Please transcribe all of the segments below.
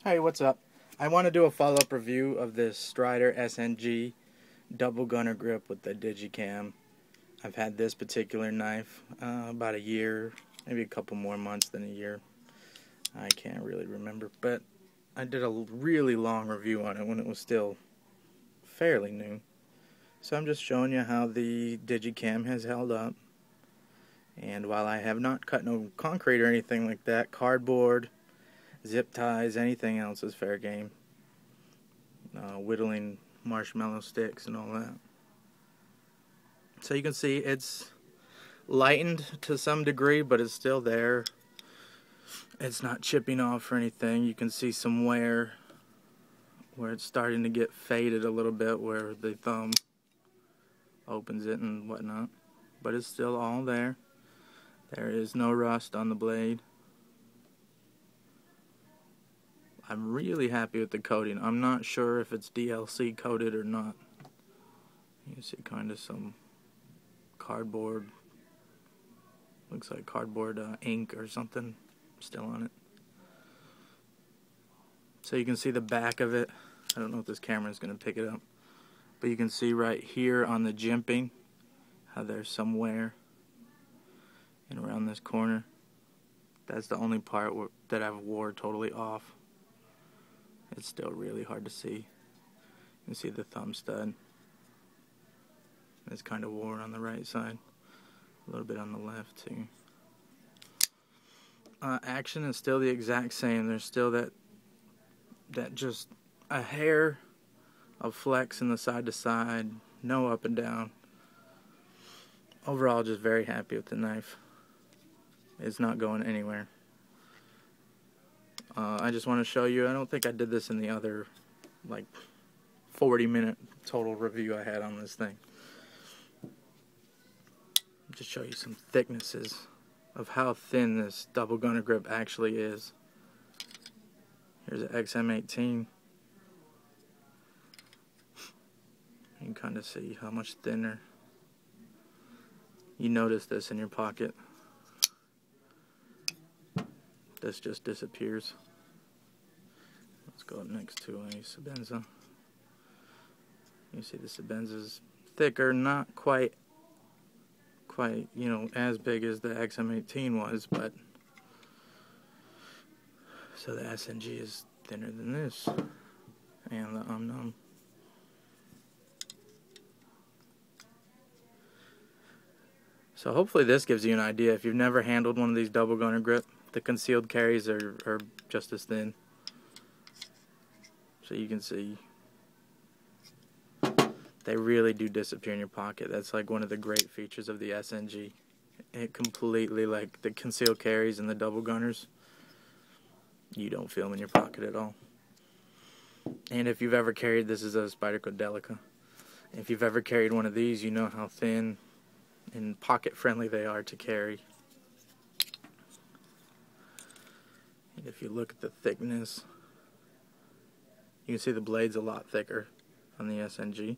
Hey, what's up? I want to do a follow-up review of this Strider SnG double gunner grip with the Digicam. I've had this particular knife about a year, maybe a couple more months than a year. I can't really remember, but I did a really long review on it when it was still fairly new. So I'm just showing you how the Digicam has held up. And while I have not cut no concrete or anything like that, cardboard, zip ties, anything else is fair game. Whittling marshmallow sticks and all that. So you can see it's lightened to some degree, but it's still there. It's not chipping off or anything. You can see some wear where it's starting to get faded a little bit where the thumb opens it and whatnot. But it's still all there. There is no rust on the blade. I'm really happy with the coating. I'm not sure if it's DLC coated or not. You can see kind of some cardboard, looks like cardboard ink or something still on it. So you can see the back of it. I don't know if this camera is going to pick it up, but you can see right here on the jimping how there's some wear and around this corner. That's the only part that I've wore totally off. It's still really hard to see. You can see the thumb stud. It's kind of worn on the right side. A little bit on the left too. Action is still the exact same. There's still that just a hair of flex in the side to side. No up and down. Overall, just very happy with the knife. It's not going anywhere. I just want to show you, I don't think I did this in the other like 40-minute total review I had on this thing. Just show you some thicknesses of how thin this double gunner grip actually is. Here's an XM18. You can kind of see how much thinner. You notice this in your pocket. This just disappears. Let's go up next to a Sebenza. You see the Sebenza's thicker, not quite, you know, as big as the XM18 was, but so the SnG is thinner than this, and the Umnum. So hopefully this gives you an idea. If you've never handled one of these double gunner grip, the concealed carries are just as thin. So you can see they really do disappear in your pocket. That's like one of the great features of the SnG. It completely, like the concealed carries and the double gunners, you don't feel them in your pocket at all. And if you've ever carried, this is a Spyderco Delica. If you've ever carried one of these, you know how thin and pocket friendly they are to carry. And if you look at the thickness, you can see the blade's a lot thicker on the SnG,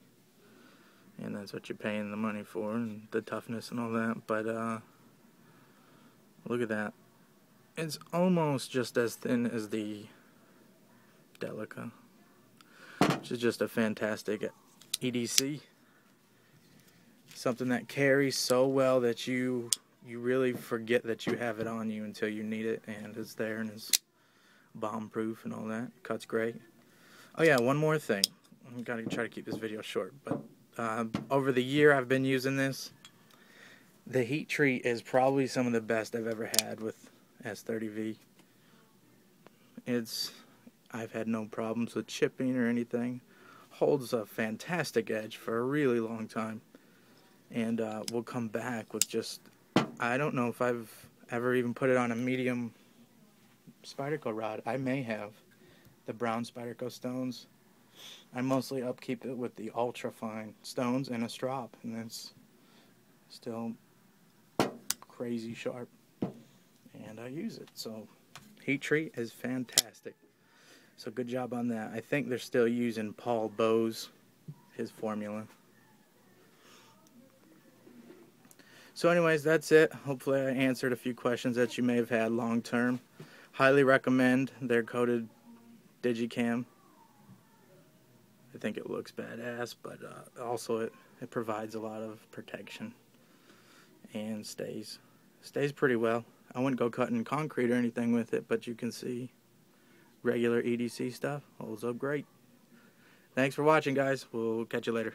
and that's what you're paying the money for, and the toughness and all that. But look at that. It's almost just as thin as the Delica, which is just a fantastic EDC. Something that carries so well that you really forget that you have it on you until you need it, and it's there and it's bomb proof and all that. Cuts great. Oh yeah, one more thing. I'm gonna try to keep this video short, but over the year I've been using this, the heat treat is probably some of the best I've ever had with S30V. I've had no problems with chipping or anything. Holds a fantastic edge for a really long time, and will come back with just, I don't know if I've ever even put it on a medium Spyderco rod. I may have. The brown Spyderco stones. I mostly upkeep it with the ultra fine stones and a strop, and it's still crazy sharp, and I use it. So heat treat is fantastic. So good job on that. I think they're still using Paul Bowes, his formula. So anyways, that's it. Hopefully I answered a few questions that you may have had long term. Highly recommend. They're coated Digicam. I think it looks badass, but also it provides a lot of protection and stays pretty well. I wouldn't go cutting concrete or anything with it, but you can see regular EDC stuff holds up great. Thanks for watching, guys. We'll catch you later.